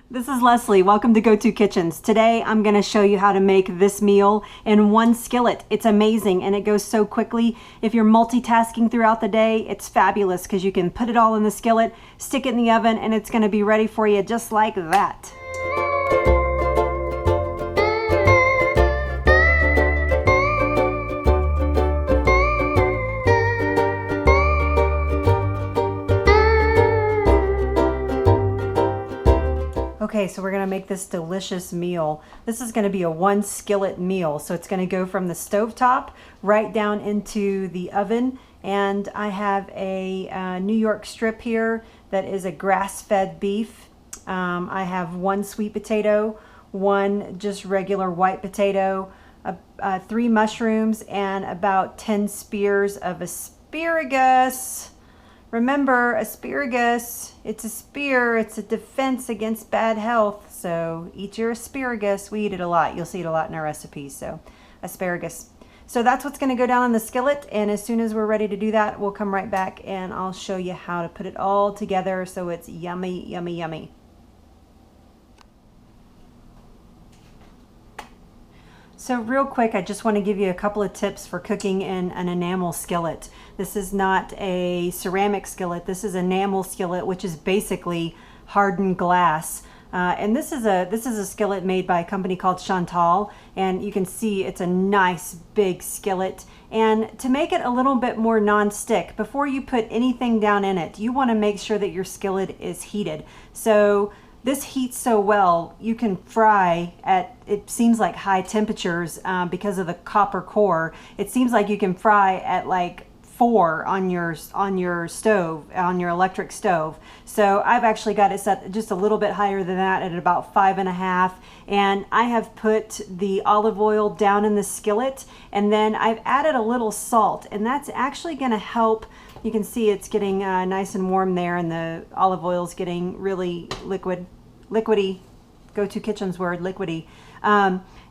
This is Leslie. Welcome to Go-To Kitchens. Today I'm going to show you how to make this meal in one skillet. It's amazing and it goes so quickly. If you're multitasking throughout the day, it's fabulous because you can put it all in the skillet, stick it in the oven, and it's going to be ready for you just like that. Okay, so we're gonna make this delicious meal. This is gonna be a one skillet meal. So it's gonna go from the stovetop right down into the oven. And I have a New York strip here that is a grass-fed beef. I have one sweet potato, one just regular white potato, 3 mushrooms, and about 10 spears of asparagus. Remember, asparagus, it's a spear, it's a defense against bad health. So eat your asparagus. We eat it a lot. You'll see it a lot in our recipes. So asparagus. So that's what's going to go down in the skillet. And as soon as we're ready to do that, we'll come right back and I'll show you how to put it all together so it's yummy, yummy, yummy. So real quick, I just want to give you a couple of tips for cooking in an enamel skillet. This is not a ceramic skillet. This is enamel skillet, which is basically hardened glass. And this is a skillet made by a company called Chantal, and you can see it's a nice big skillet. And to make it a little bit more non-stick, before you put anything down in it, you want to make sure that your skillet is heated. So this heats so well, you can fry at, it seems like high temperatures because of the copper core. It seems like you can fry at like 4 on your stove, on your electric stove. So I've actually got it set just a little bit higher than that at about 5.5. And I have put the olive oil down in the skillet, and then I've added a little salt, and that's actually going to help. You can see it's getting nice and warm there, and the olive oil is getting really liquidy. Go-To Kitchen's word, liquidy.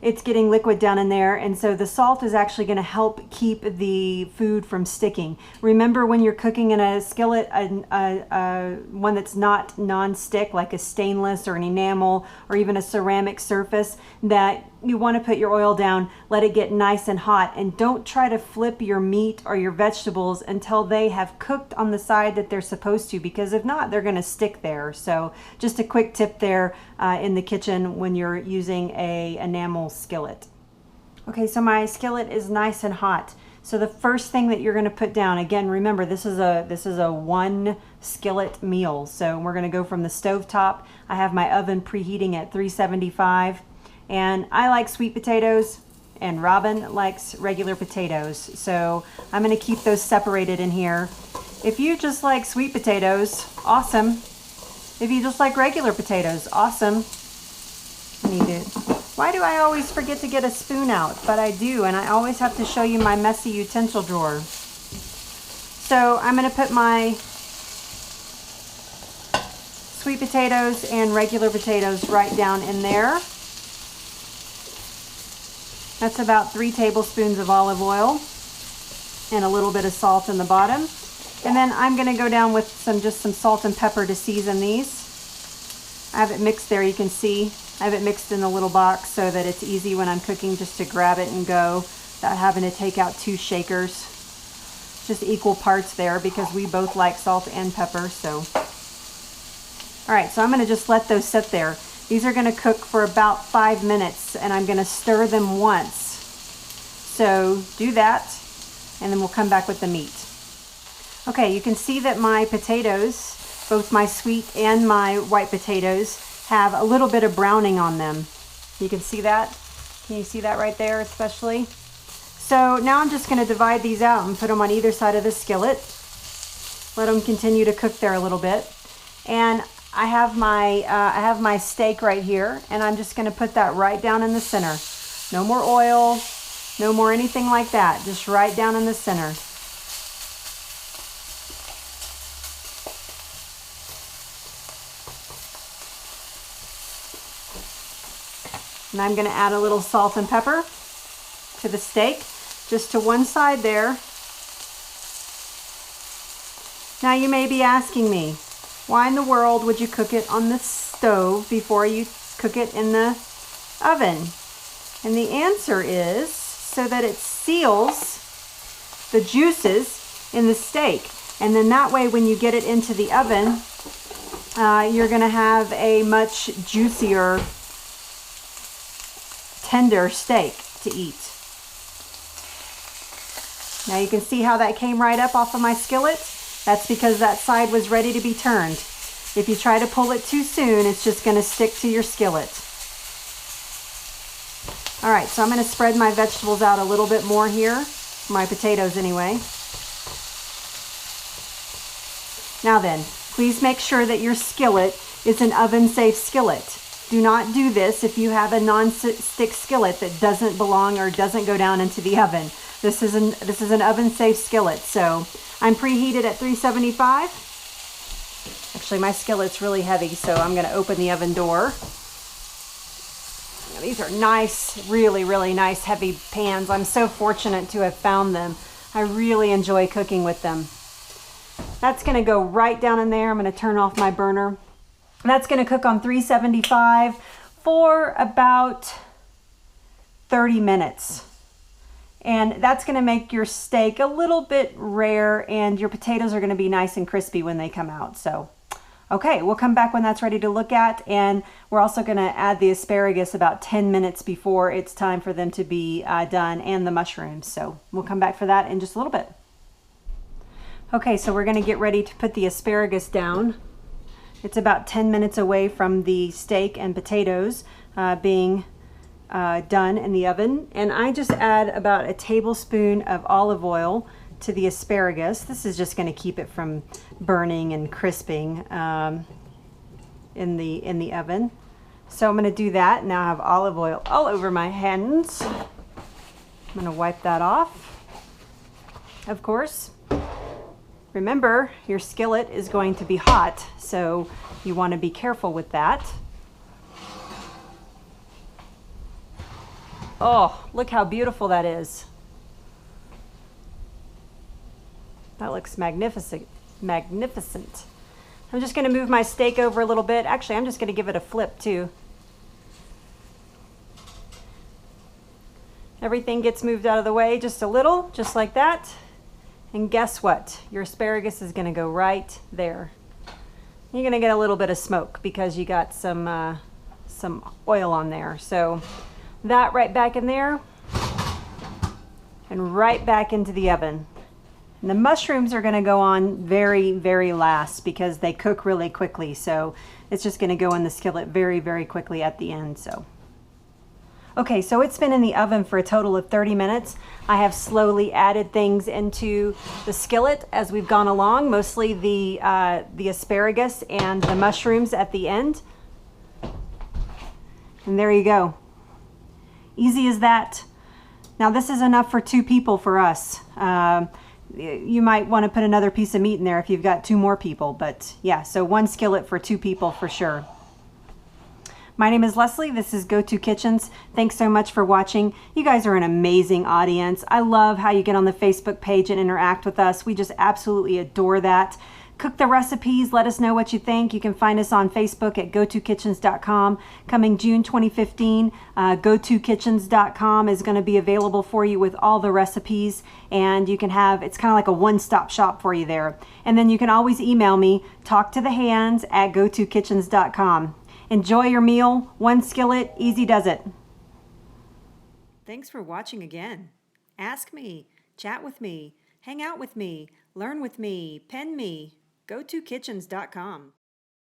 It's getting liquid down in there, and so the salt is actually going to help keep the food from sticking. Remember, when you're cooking in a skillet, one that's not non-stick, like a stainless or an enamel or even a ceramic surface, that you want to put your oil down, let it get nice and hot, and don't try to flip your meat or your vegetables until they have cooked on the side that they're supposed to, because if not, they're going to stick there. So just a quick tip there in the kitchen when you're using a enamel skillet. Okay, so my skillet is nice and hot. So the first thing that you're going to put down, again, remember this is a one skillet meal. So we're going to go from the stove top. I have my oven preheating at 375. And I like sweet potatoes, and Robin likes regular potatoes. So I'm going to keep those separated in here. If you just like sweet potatoes, awesome. If you just like regular potatoes, awesome. Why do I always forget to get a spoon out? But I do, and I always have to show you my messy utensil drawer. So I'm going to put my sweet potatoes and regular potatoes right down in there. That's about 3 tablespoons of olive oil and a little bit of salt in the bottom. And then I'm going to go down with just some salt and pepper to season these. I have it mixed there, you can see. I have it mixed in a little box so that it's easy when I'm cooking just to grab it and go without having to take out 2 shakers. Just equal parts there because we both like salt and pepper. So, all right, so I'm going to just let those sit there. These are going to cook for about 5 minutes, and I'm going to stir them once. So do that, and then we'll come back with the meat. Okay, you can see that my potatoes, both my sweet and my white potatoes, have a little bit of browning on them. You can see that? Can you see that right there especially? So now I'm just going to divide these out and put them on either side of the skillet. Let them continue to cook there a little bit. And I have my steak right here, and I'm just going to put that right down in the center. No more oil, no more anything like that. Just right down in the center. And I'm going to add a little salt and pepper to the steak, just to one side there. Now you may be asking me, why in the world would you cook it on this stove before you cook it in the oven? And the answer is so that it seals the juices in the steak. And then that way when you get it into the oven, you're going to have a much juicier, tender steak to eat. Now you can see how that came right up off of my skillet. That's because that side was ready to be turned. If you try to pull it too soon, it's just going to stick to your skillet. All right, so I'm going to spread my vegetables out a little bit more here, my potatoes anyway. Now then, please make sure that your skillet is an oven-safe skillet. Do not do this if you have a non-stick skillet that doesn't belong or doesn't go down into the oven. This is an oven-safe skillet, so I'm preheated at 375. Actually, my skillet's really heavy, so I'm going to open the oven door. These are nice, really, really nice heavy pans. I'm so fortunate to have found them. I really enjoy cooking with them. That's going to go right down in there. I'm going to turn off my burner. That's going to cook on 375 for about 30 minutes. And that's going to make your steak a little bit rare, and your potatoes are going to be nice and crispy when they come out. So, okay, we'll come back when that's ready to look at, and we're also going to add the asparagus about 10 minutes before it's time for them to be done, and the mushrooms. So we'll come back for that in just a little bit. Okay, so we're going to get ready to put the asparagus down. It's about 10 minutes away from the steak and potatoes being done in the oven, and I just add about a tablespoon of olive oil to the asparagus. This is just going to keep it from burning and crisping in the oven. So I'm going to do that. Now I have olive oil all over my hands. I'm going to wipe that off. Of course, remember your skillet is going to be hot, so you want to be careful with that. Oh, look how beautiful that is. That looks magnificent. Magnificent. I'm just going to move my steak over a little bit. Actually, I'm just going to give it a flip too. Everything gets moved out of the way just a little, just like that. And guess what? Your asparagus is going to go right there. You're going to get a little bit of smoke because you got some oil on there. So that right back in there and right back into the oven. And the mushrooms are going to go on very, very last because they cook really quickly. So it's just going to go in the skillet very, very quickly at the end. So, okay, so it's been in the oven for a total of 30 minutes. I have slowly added things into the skillet as we've gone along, mostly the asparagus and the mushrooms at the end. And there you go. Easy as that. Now this is enough for 2 people for us. You might want to put another piece of meat in there if you've got 2 more people, but yeah, so 1 skillet for 2 people for sure. My name is Leslie. This is Go To Kitchens. Thanks so much for watching. You guys are an amazing audience. I love how you get on the Facebook page and interact with us. We just absolutely adore that. Cook the recipes. Let us know what you think. You can find us on Facebook at gotokitchens.com. Coming June 2015, gotokitchens.com is going to be available for you with all the recipes, and you can have, it's kind of like a one-stop shop for you there. And then you can always email me, talktothehands@gotokitchens.com. Enjoy your meal. 1 skillet, easy does it. Thanks for watching again. Ask me, chat with me, hang out with me, learn with me, pen me. GoToKitchens.com.